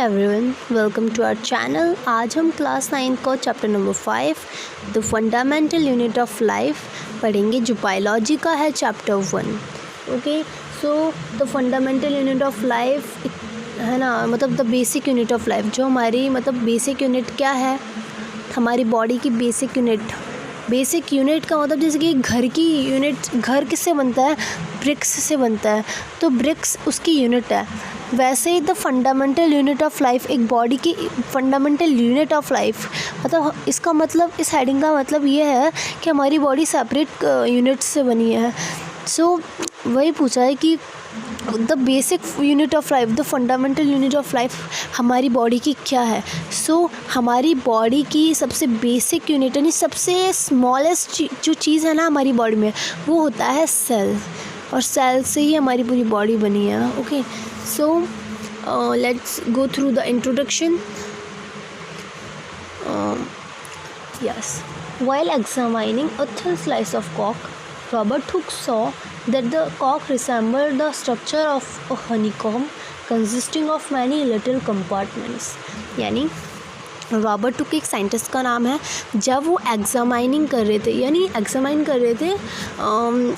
Everyone, welcome to our channel. आज हम class 9 को chapter number 5 the fundamental unit of life पढ़ेंगे, जो बायोलॉजी का है, chapter 1। Okay, so the fundamental unit of life है ना, मतलब the basic unit of life. जो हमारी मतलब बेसिक यूनिट क्या है, हमारी बॉडी की बेसिक यूनिट। बेसिक यूनिट का मतलब जैसे कि घर की यूनिट, घर किससे बनता है? ब्रिक्स से बनता है, तो ब्रिक्स उसकी यूनिट है। वैसे ही the fundamental unit of life, एक बॉडी की फंडामेंटल यूनिट ऑफ लाइफ, मतलब इसका मतलब, इस हेडिंग का मतलब ये है कि हमारी बॉडी सेपरेट यूनिट्स से बनी है। सो वही पूछा है कि the basic unit of life, the fundamental unit of life हमारी बॉडी की क्या है। सो हमारी बॉडी की सबसे बेसिक यूनिट यानी सबसे स्मॉलेस्ट जो चीज़ है ना हमारी बॉडी में, वो होता है सेल, और सेल से ही हमारी पूरी बॉडी बनी है। Okay, so let's go through the introduction. Yes, while examining a thin slice of cork, Robert Hooke saw that the cork resembled the structure of a honeycomb consisting of many little compartments. यानी Robert Hooke एक scientist का नाम है। जब वो examining कर रहे थे, यानी एग्जामाइन कर रहे थे,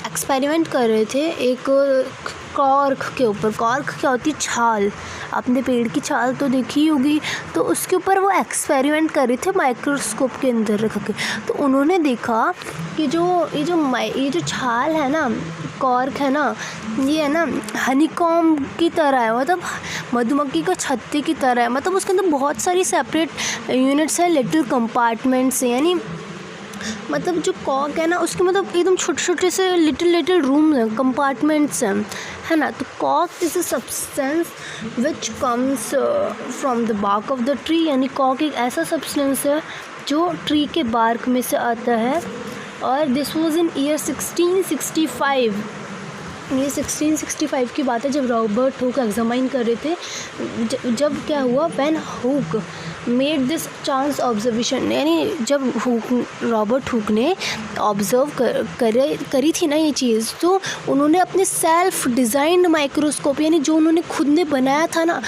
एक्सपेरिमेंट कर रहे थे एक कॉर्क के ऊपर। कॉर्क क्या होती है? छाल। आपने पेड़ की छाल तो देखी होगी, तो उसके ऊपर वो एक्सपेरिमेंट कर रहे थे माइक्रोस्कोप के अंदर रख के। तो उन्होंने देखा कि ये जो छाल है ना, कॉर्क है ना, ये है ना हनीकॉम्ब की तरह है, मतलब मधुमक्खी का छत्ते की तरह है। मतलब उसके अंदर बहुत सारी सेपरेट यूनिट्स है, लिटिल कंपार्टमेंट्स हैं। यानी मतलब जो कॉर्क है ना, उसके मतलब एकदम छोटे छोटे से लिटिल रूम हैं, कंपार्टमेंट्स हैं, है ना। तो cork is a substance which comes from the bark of the tree. यानी कॉर्क एक ऐसा सब्सटेंस है जो ट्री के बार्क में से आता है। और दिस वॉज इन ईयर 1665। ये 1665 की बात है, जब रॉबर्ट हुक एग्जामाइन कर रहे थे। जब क्या हुआ, when hook made this chance observation, यानी जब रॉबर्ट हुक ने ऑब्ज़र्व करी थी ना ये चीज़, तो उन्होंने अपने सेल्फ डिज़ाइंड माइक्रोस्कोप, यानी जो उन्होंने खुद ने बनाया था ना,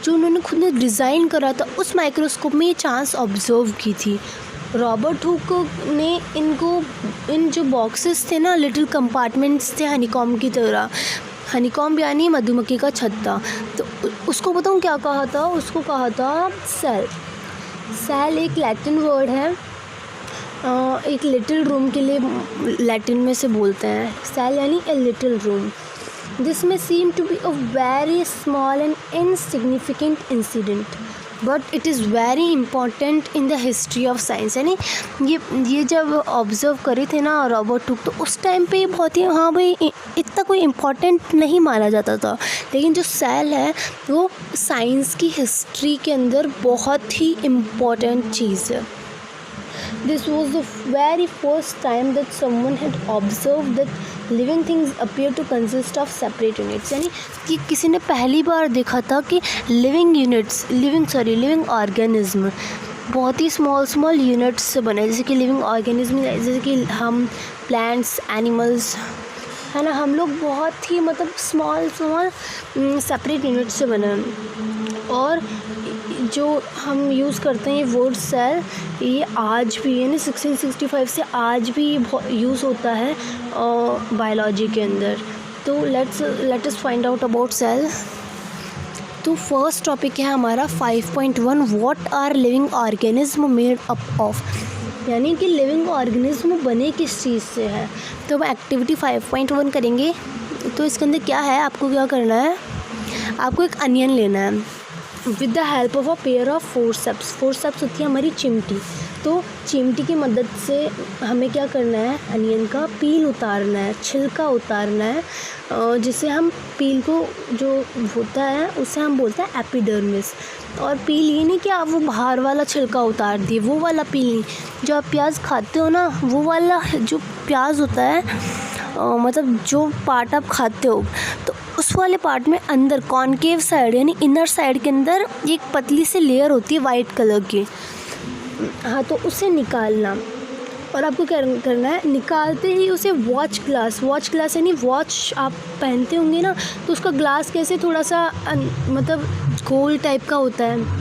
जो उन्होंने खुद ने डिज़ाइन करा था, उस माइक्रोस्कोप में ये चांस ऑब्ज़र्व की थी। रॉबर्ट हुक ने इन जो बॉक्सेस थे ना, लिटिल कंपार्टमेंट्स थे हनीकॉम्ब की तरह। हनीकॉम्ब यानी मधुमक्खी का छत्ता। तो उसको बताऊँ क्या कहा था? उसको कहा था सेल। सेल एक लैटिन वर्ड है, एक लिटिल रूम के लिए लैटिन में से बोलते हैं। सेल यानी a little room. This may seem to be a very small and insignificant incident, but it is very important in the history of science. यानी ये जब ऑब्ज़र्व करे थे ना रॉबर्ट हुक, तो उस टाइम पे बहुत ही, हाँ भाई, इतना कोई इम्पॉर्टेंट नहीं माना जाता था। लेकिन जो सेल है वो साइंस की हिस्ट्री के अंदर बहुत ही इम्पॉर्टेंट चीज़ है। This was the very first time that someone had observed that living things appear to consist of separate units. यानी कि किसी ने पहली बार देखा था कि लिविंग ऑर्गेनिज्म बहुत ही स्मॉल यूनिट्स से बने। जैसे कि लिविंग ऑर्गेनिज्म, जैसे कि हम प्लांट्स, एनिमल्स, है ना, हम लोग बहुत ही मतलब स्मॉल सेपरेट यूनिट्स से बने। और जो हम यूज़ करते हैं ये वर्ड सेल, ये आज भी, यानी 1665 से आज भी यूज़ होता है बायोलॉजी के अंदर। तो let us find out about cell. तो फर्स्ट टॉपिक है हमारा 5.1, what are living organism made up of. यानी कि लिविंग ऑर्गेनिज्म बने किस चीज़ से है। तो हम एक्टिविटी 5.1 करेंगे। तो इसके अंदर क्या है, आपको क्या करना है, आपको एक अनियन लेना है with the help of a pair of forceps. Forceps होती है हमारी चिमटी। तो चिमटी की मदद से हमें क्या करना है, अनियन का पील उतारना है, छिलका उतारना है, जिसे हम पील को जो होता है उसे हम बोलते हैं एपिडर्मिस। और पील ये नहीं कि आप वो बाहर वाला छिलका उतार दिए, वो वाला पील नहीं। जो आप प्याज खाते हो ना, वो वाला जो प्याज होता है, मतलब जो पार्ट आप खाते हो, तो उस वाले पार्ट में अंदर कॉनकेव साइड यानी इनर साइड के अंदर एक पतली सी लेयर होती है वाइट कलर की। हाँ, तो उसे निकालना। और आपको क्या करना है, निकालते ही उसे वॉच ग्लास यानी वॉच आप पहनते होंगे ना, तो उसका ग्लास कैसे थोड़ा सा मतलब गोल टाइप का होता है,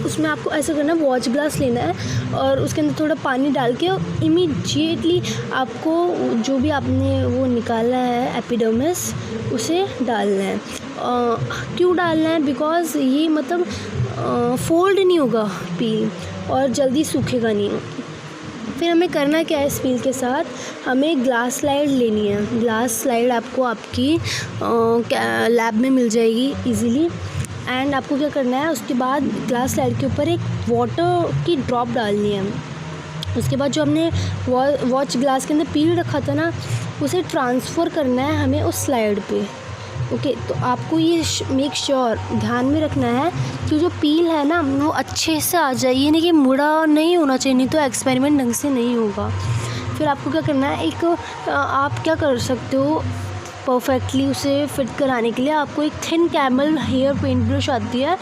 उसमें आपको ऐसा करना है, वॉच ग्लास लेना है और उसके अंदर थोड़ा पानी डाल के इमीडिएटली आपको जो भी आपने वो निकाला है एपिडर्मिस उसे डालना है। क्यों डालना है? बिकॉज़ ये मतलब फोल्ड नहीं होगा पील और जल्दी सूखेगा नहीं। फिर हमें करना क्या है, इस पील के साथ हमें ग्लास स्लाइड लेनी है। ग्लास स्लाइड आपको आपकी लैब में मिल जाएगी इजीली। एंड आपको क्या करना है, उसके बाद ग्लास स्लाइड के ऊपर एक वाटर की ड्रॉप डालनी है। उसके बाद जो हमने वॉच ग्लास के अंदर पील रखा था ना, उसे ट्रांसफ़र करना है हमें उस स्लाइड पे। ओके, तो आपको ये मेक श्योर ध्यान में रखना है कि जो पील है ना वो अच्छे से आ जाए, ये नहीं कि मुड़ा नहीं होना चाहिए, नहीं तो एक्सपेरिमेंट ढंग से नहीं होगा। फिर आपको क्या करना है, आप क्या कर सकते हो परफेक्टली उसे फिट कराने के लिए, आपको एक thin camel hair paint brush आती है,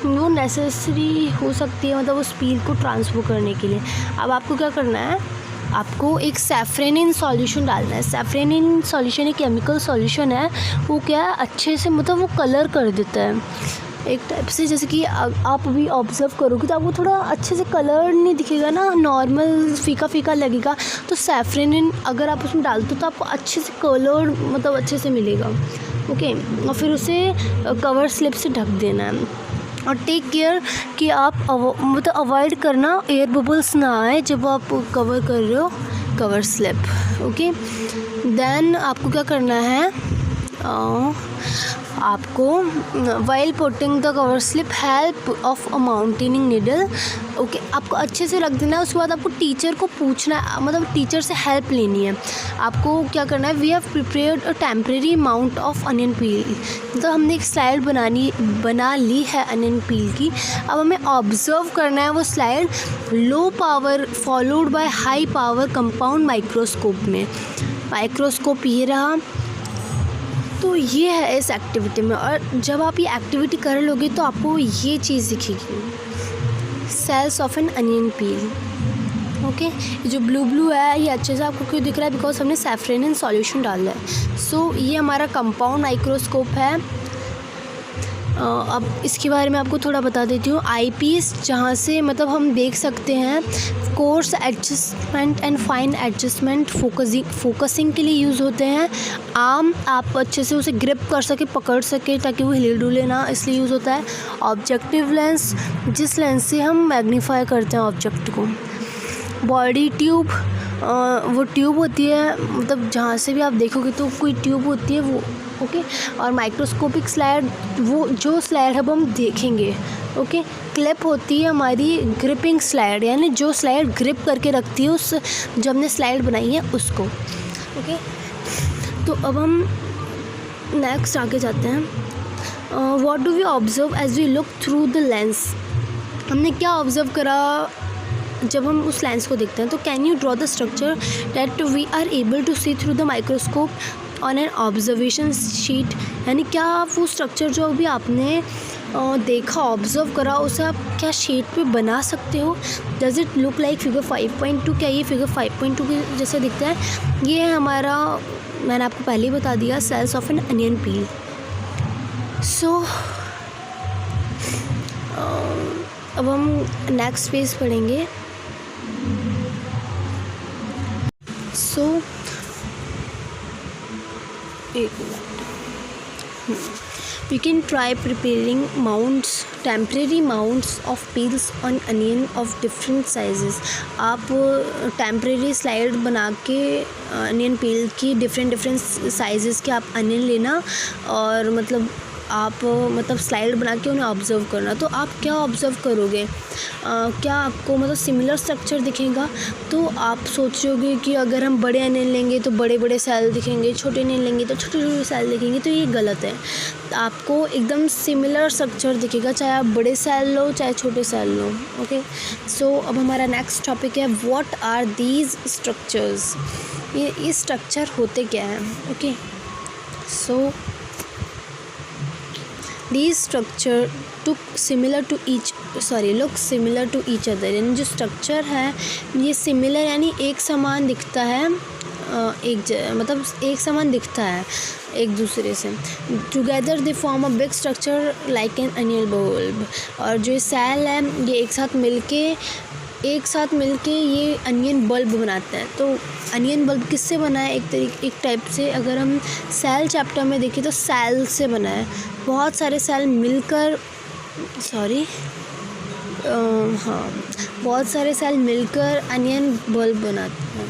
वो नेसेसरी हो सकती है मतलब उस पील को ट्रांसफ़र करने के लिए। अब आपको क्या करना है, आपको एक सैफ्रेनिन सॉल्यूशन डालना है। सैफ्रेनिन सॉल्यूशन एक केमिकल सॉल्यूशन है, वो क्या है अच्छे से मतलब वो कलर कर देता है एक टाइप से। जैसे कि आप भी ऑब्ज़र्व करोगे तो आपको थोड़ा अच्छे से कलर नहीं दिखेगा ना, नॉर्मल फीका फीका लगेगा। तो सैफ्रेनिन अगर आप उसमें डालते हो तो आपको अच्छे से कलर मतलब अच्छे से मिलेगा। ओके, और फिर उसे कवर स्लिप से ढक देना है और टेक केयर कि आप मतलब अवॉइड करना एयर बबल्स ना आए जब आप कवर कर रहे हो कवर स्लिप। ओके, देन आपको क्या करना है, आपको while putting the cover slip help of a mounting needle. Okay, आपको अच्छे से रख देना है। उसके बाद आपको टीचर को पूछना है, मतलब टीचर से हेल्प लेनी है। आपको क्या करना है, we have prepared a temporary mount of onion peel. मतलब हमने एक स्लाइड बना ली है अनियन पील की। अब हमें ऑब्ज़र्व करना है वो slide low power followed by high power compound microscope में। माइक्रोस्कोप ये रहा, तो ये है इस एक्टिविटी में। और जब आप ये एक्टिविटी कर लोगे तो आपको ये चीज़ दिखेगी, cells of an onion peel. Okay, जो ब्लू है ये अच्छे से आपको क्यों दिख रहा है, बिकॉज हमने सैफ्रेनिन सॉल्यूशन डाला है। सो ये हमारा कंपाउंड माइक्रोस्कोप है। अब इसके बारे में आपको थोड़ा बता देती हूँ। आईपीस जहाँ से मतलब हम देख सकते हैं course adjustment and fine adjustment focusing के लिए यूज़ होते हैं। आर्म आप अच्छे से उसे ग्रिप कर सके, पकड़ सके ताकि वो हिले डुले ना, इसलिए यूज़ होता है। ऑब्जेक्टिव लेंस, जिस लेंस से हम मैग्नीफाई करते हैं ऑब्जेक्ट को। बॉडी ट्यूब, वो ट्यूब होती है मतलब जहाँ से भी आप देखोगे तो कोई ट्यूब होती है वो। ओके, और माइक्रोस्कोपिक स्लाइड, वो जो स्लाइड अब हम देखेंगे। ओके, क्लिप होती है हमारी ग्रिपिंग स्लाइड, यानी जो स्लाइड ग्रिप करके रखती है उस जो हमने स्लाइड बनाई है उसको। ओके, तो अब हम नेक्स्ट आगे जाते हैं। What do we observe as we look through the lens. हमने क्या ऑब्ज़र्व करा जब हम उस लेंस को देखते हैं। तो can you draw the structure that we are able to see through the microscope on an observation sheet. यानी क्या आप वो स्ट्रक्चर जो अभी आपने देखा, ऑब्ज़र्व करा, उसे आप क्या शीट पे बना सकते हो। Does it look like figure 5.2। क्या ये फिगर 5.2 के जैसे दिखता है। ये है हमारा, मैंने आपको पहले ही बता दिया, cells of an onion peel. So अब हम नेक्स्ट पेज पढ़ेंगे। सो एक minute, we can try preparing mounts, temporary mounts of peels on onion of different sizes। आप टेम्परेरी स्लाइड बना के अनियन पील की डिफरेंट साइज़ के आप अनियन लेना और मतलब आप मतलब स्लाइड बना के उन्हें ऑब्ज़र्व करना। तो आप क्या ऑब्ज़र्व करोगे, क्या आपको मतलब सिमिलर स्ट्रक्चर दिखेगा। तो आप सोच रहे होगे कि अगर हम बड़े अनियन लेंगे तो बड़े बड़े सेल दिखेंगे, छोटे अनियन लेंगे तो छोटे छोटे सेल दिखेंगे। तो ये गलत है, आपको एकदम सिमिलर स्ट्रक्चर दिखेगा, चाहे आप बड़े सेल लो चाहे छोटे सेल लो। ओके, सो अब हमारा नेक्स्ट टॉपिक है व्हाट आर दीज स्ट्रक्चर्स। ये स्ट्रक्चर होते क्या हैं। Okay, so these structure look similar to each other। यानी जो स्ट्रक्चर है ये सिमिलर यानी एक समान दिखता है, मतलब एक समान दिखता है। एक दूसरे से। Together they form a big structure like an onion bulb. और जो सेल है ये एक साथ मिलके ये अनियन बल्ब बनाते हैं। तो अनियन बल्ब किससे बना है? एक टाइप से अगर हम सेल चैप्टर में देखें तो सेल से बना है। बहुत सारे सेल मिलकर बहुत सारे सेल मिलकर अनियन बल्ब बनाते हैं।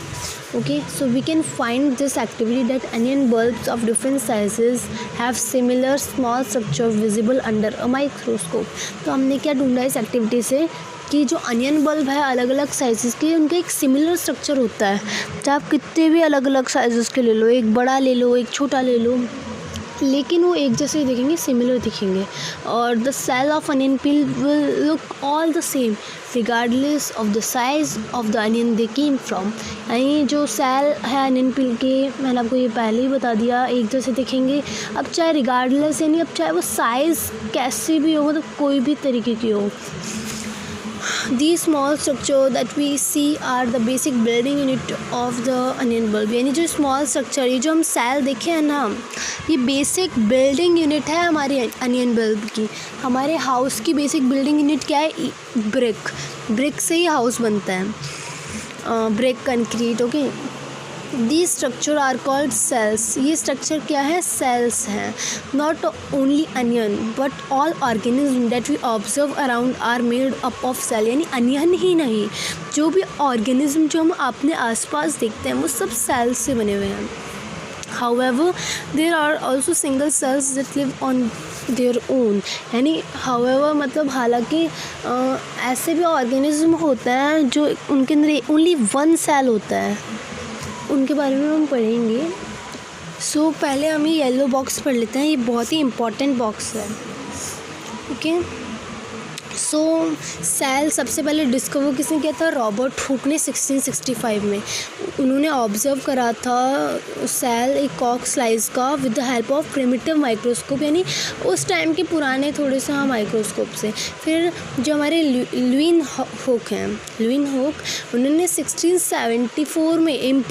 Okay, so we can find this activity that onion bulbs of different sizes have similar small structure visible under a microscope। तो हमने क्या ढूंढा इस एक्टिविटी से कि जो अनियन बल्ब है अलग अलग साइज़ के, उनका एक सिमिलर स्ट्रक्चर होता है। तो आप कितने भी अलग अलग साइज़ के ले लो, एक बड़ा ले लो, एक छोटा ले लो, लेकिन वो एक जैसे दिखेंगे, सिमिलर दिखेंगे। और the cell of onion peel will look all the same regardless of the size of the onion they came from. यानी जो सेल है अनियन पील के, मैंने आपको ये पहले ही बता दिया, एक जैसे दिखेंगे। अब चाहे रिगार्डलेस यानी अब चाहे वो साइज़ कैसी भी हो, मतलब कोई भी तरीके की हो। These small structure that we see are the basic building unit of the onion bulb। यानी जो स्मॉल स्ट्रक्चर, ये जो हम सेल देखे हैं ना, ये बेसिक बिल्डिंग यूनिट है हमारी अनियन बल्ब की। हमारे हाउस की बेसिक बिल्डिंग यूनिट क्या है? ब्रिक से ही हाउस बनता है, brick concrete. Okay, These structure are called cells। ये स्ट्रक्चर क्या है? सेल्स हैं। Not only onion but all organisms that we observe around are made up of cell। यानी अनियन ही नहीं, जो भी ऑर्गेनिज्म जो हम अपने आसपास देखते हैं वो सब सेल्स से बने हुए हैं। However, there are also single cells that live on their own। यानी however मतलब हालांकि ऐसे भी ऑर्गेनिज्म होते हैं जो उनके अंदर ओनली वन सेल होता है, उनके बारे में हम पढ़ेंगे। सो पहले हम ये येलो बॉक्स पढ़ लेते हैं, ये बहुत ही इम्पॉर्टेंट बॉक्स है। ओके, सो सेल सबसे पहले डिस्कवर किसने किया था? रॉबर्ट हुक ने 1665 में। उन्होंने ऑब्ज़र्व करा था सेल एक कॉक स्लाइस का with the help of primitive microscope, यानी उस टाइम के पुराने थोड़े से माइक्रोस्कोप से। फिर जो हमारे लुईन हुक हैं, उन्होंने 1674 में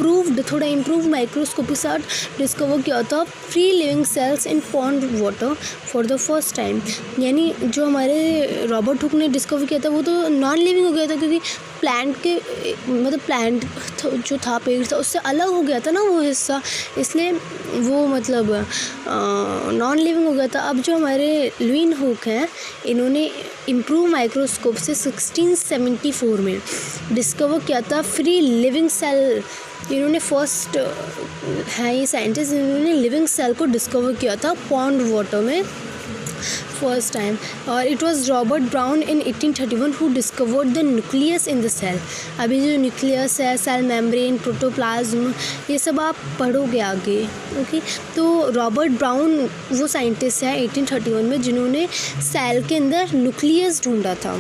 थोड़ा इम्प्रूव्ड माइक्रोस्कोप के साथ डिस्कवर किया था free living cells in pond water for the first time. यानी जो हमारे रॉबर्ट हुक ने डिस्कवर किया था वो तो नॉन लिविंग हो गया था, क्योंकि प्लांट जो था, पेड़ था, उससे अलग हो गया था ना वो हिस्सा, इसलिए वो मतलब नॉन लिविंग हो गया था। अब जो हमारे लुईन हुक हैं, इन्होंने इम्प्रूव माइक्रोस्कोप से 1674 में डिस्कवर किया था फ्री लिविंग सेल। इन्होंने फर्स्ट है ये साइंटिस्ट, इन्होंने लिविंग सेल को डिस्कवर किया था पॉन्ड वाटर में फर्स्ट टाइम। और it was Robert Brown in 1831 who discovered the nucleus in the cell. अभी जो न्यूक्लियस है, सेल मेम्ब्रेन, प्रोटोप्लाज्म, ये सब आप पढ़ोगे आगे। ओके, तो रॉबर्ट ब्राउन वो साइंटिस्ट है 1831 में जिन्होंने सेल के अंदर न्यूक्लियस ढूंढा था।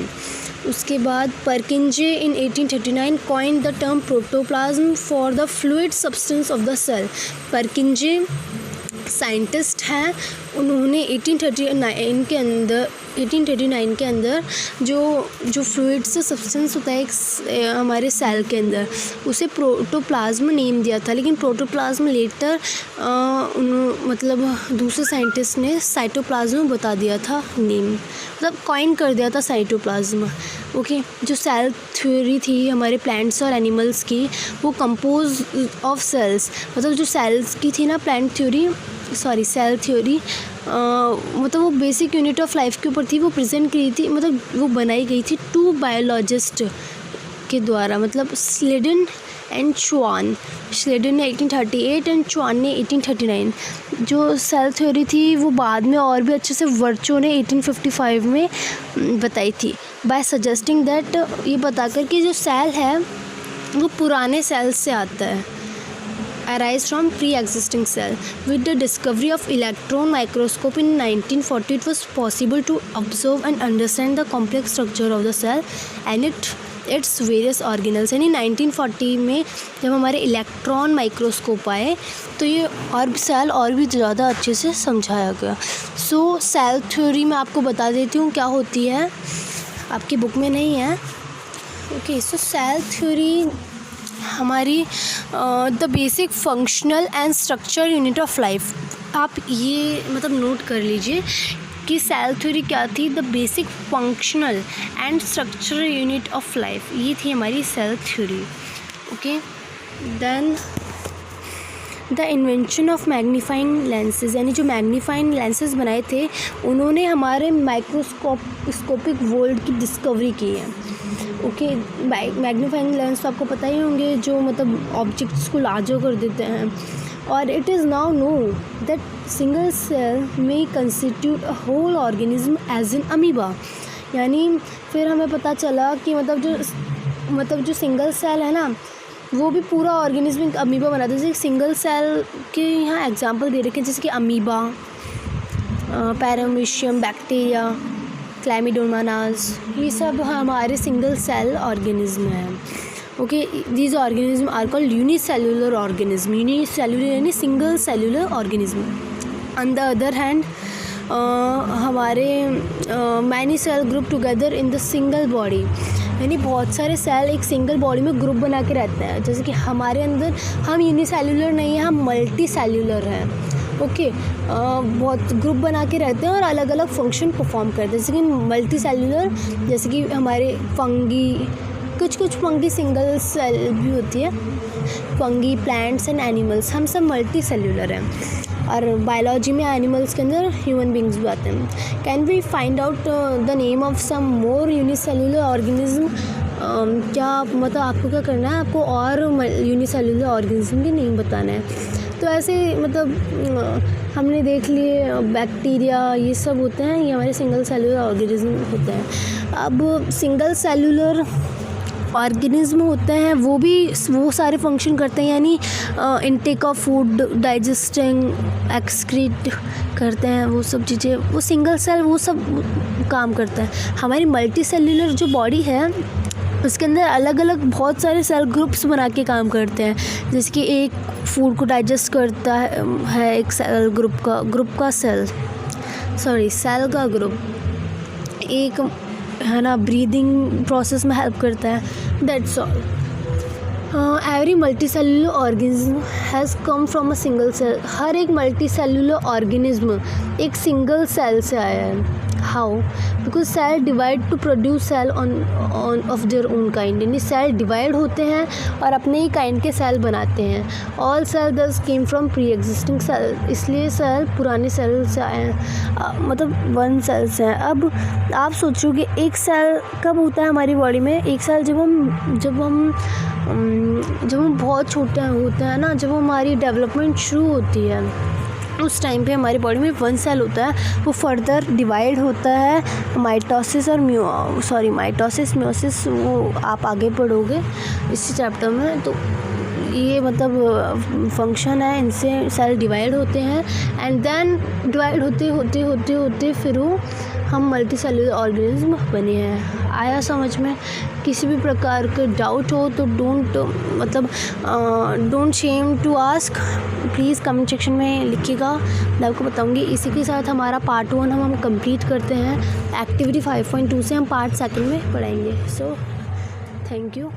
उसके बाद Purkinje in 1839 coined the term protoplasm for the fluid substance of the cell. Purkinje scientist हैं, उन्होंने 1839 के अंदर जो फ्लूइड से सब्सटेंस होता है हमारे सेल के अंदर, उसे प्रोटोप्लाज्म नेम दिया था। लेकिन प्रोटोप्लाज्म लेटर मतलब दूसरे साइंटिस्ट ने साइटोप्लाज्म बता दिया था नेम, मतलब कॉइन कर दिया था साइटोप्लाज्म। ओके, जो सेल थ्योरी थी हमारे प्लांट्स और एनिमल्स की, वो कंपोज ऑफ सेल्स, मतलब जो सेल्स की थी ना सेल थ्योरी, मतलब वो बेसिक यूनिट ऑफ लाइफ के ऊपर थी, वो प्रेजेंट की थी, मतलब वो बनाई गई थी 2 बायोलॉजिस्ट के द्वारा, मतलब स्लेडन एंड च्वान। स्लेडन ने 1838 एंड च्वान ने 1839। जो सेल थ्योरी थी वो बाद में और भी अच्छे से वर्चो ने 1855 में बताई थी, बाय सजेस्टिंग दैट, ये बताकर कि जो सेल है वो पुराने सेल्स से आता है, arise from pre-existing cell. With the discovery of electron microscope in 1940, it was possible to observe and understand the complex structure of the cell and its various organelles। यानी 1940 में जब हमारे इलेक्ट्रॉन माइक्रोस्कोप आए तो ये और भी सेल और भी ज़्यादा अच्छे से समझाया गया। सो सेल थ्योरी मैं आपको बता देती हूँ क्या होती है, आपकी बुक में नहीं है। ओके, सो सेल थ्योरी हमारी the basic functional and structure unit of life. आप ये मतलब नोट कर लीजिए कि सेल थ्योरी क्या थी, the basic functional and structural unit of life, ये थी हमारी cell theory. Okay, then the invention of magnifying lenses, यानी जो मैग्नीफाइंग लेंसेज बनाए थे उन्होंने हमारे माइक्रोस्कोपिक वर्ल्ड की डिस्कवरी की है। ओके, मैग्नीफाइंग लेंस तो आपको पता ही होंगे, जो मतलब ऑब्जेक्ट्स को लार्जर कर देते हैं। और it is now known that single cell में constitute a whole organism as in amoeba, यानी फिर हमें पता चला कि मतलब जो सिंगल सेल है ना, वो भी पूरा ऑर्गेनिज्म अमीबा बनाता है। जैसे सिंगल सेल के यहाँ एग्जांपल दे रखे हैं, जैसे कि अमीबा, पैरामीशियम, बैक्टीरिया, क्लैमिडोमोनास, ये सब हमारे सिंगल सेल ऑर्गेनिज्म हैं। Okay, these organism are called unicellular organism. Unicellular यानी single cellular organism. On the other hand हमारे many cell group together in the single body, यानी बहुत सारे सेल एक सिंगल बॉडी में ग्रुप बना के रहते हैं। जैसे कि हमारे अंदर हम यूनिसेल्युलर नहीं हैं, हम मल्टी सेल्युलर हैं। ओके, बहुत ग्रुप बना के रहते हैं और अलग अलग फंक्शन परफॉर्म करते हैं। जैसे कि मल्टी सेल्युलर, जैसे कि हमारे फंगी, कुछ फंगी सिंगल सेल भी होती है, फंगी, प्लांट्स एंड एनिमल्स, हम सब मल्टी सेल्युलर हैं। और बायोलॉजी में एनिमल्स के अंदर ह्यूमन बींग्स भी आते हैं। Can we find out the name of some more unicellular organism? क्या मतलब आपको क्या करना है, आपको और यूनिसेल्युलर ऑर्गेनिज्म के नेम बताना है। तो ऐसे मतलब हमने देख लिए बैक्टीरिया, ये सब होते हैं, ये हमारे सिंगल सेल्युलर ऑर्गेनिज्म होते हैं। अब सिंगल सेल्युलर ऑर्गेनिज्म होते हैं वो सारे फंक्शन करते हैं, यानी intake of food, digesting, excrete करते हैं, वो सब चीज़ें, वो सिंगल सेल वो सब काम करता है। हमारी मल्टी सेल्युलर जो बॉडी है उसके अंदर अलग अलग बहुत सारे सेल ग्रुप्स बना के काम करते हैं। जैसे कि एक फूड को डाइजेस्ट करता है एक सेल सेल का ग्रुप, एक है ना ब्रीदिंग प्रोसेस में हेल्प करता है। That's all. Every multi cellular organism has come from a single cell. हर एक मल्टी सेल्युलर ऑर्गेनिज्म एक सिंगल सेल से आया है। How? Because cell divide to produce cell on of their own kind, यानी सेल डिवाइड होते हैं और अपने ही काइंड के सेल बनाते हैं। All cell thus came from pre existing cell, इसलिए सेल पुराने सेल से आए हैं, मतलब वन सेल से हैं। अब आप सोचोगे एक सेल कब होता है हमारी बॉडी में? एक सेल जब हम बहुत छोटे होते हैं ना, जब हमारी डेवलपमेंट शुरू होती है, उस टाइम पे हमारी बॉडी में वन सेल होता है। वो फर्दर डिवाइड होता है माइटोसिस और माइटोसिस म्योसिस, वो आप आगे पढ़ोगे इसी चैप्टर में। तो ये मतलब फंक्शन है, इनसे सेल डिवाइड होते हैं एंड देन डिवाइड होते फिर वो हम मल्टी सेल्युलर ऑर्गेनिज्म बने हैं। आया समझ में? किसी भी प्रकार के डाउट हो तो don't shame to ask, please comment section में लिखिएगा, मैं आपको बताऊंगी। इसी के साथ हमारा पार्ट 1 हम कंप्लीट करते हैं। एक्टिविटी 5.2 से हम पार्ट 2 में पढ़ाएंगे। So thank you.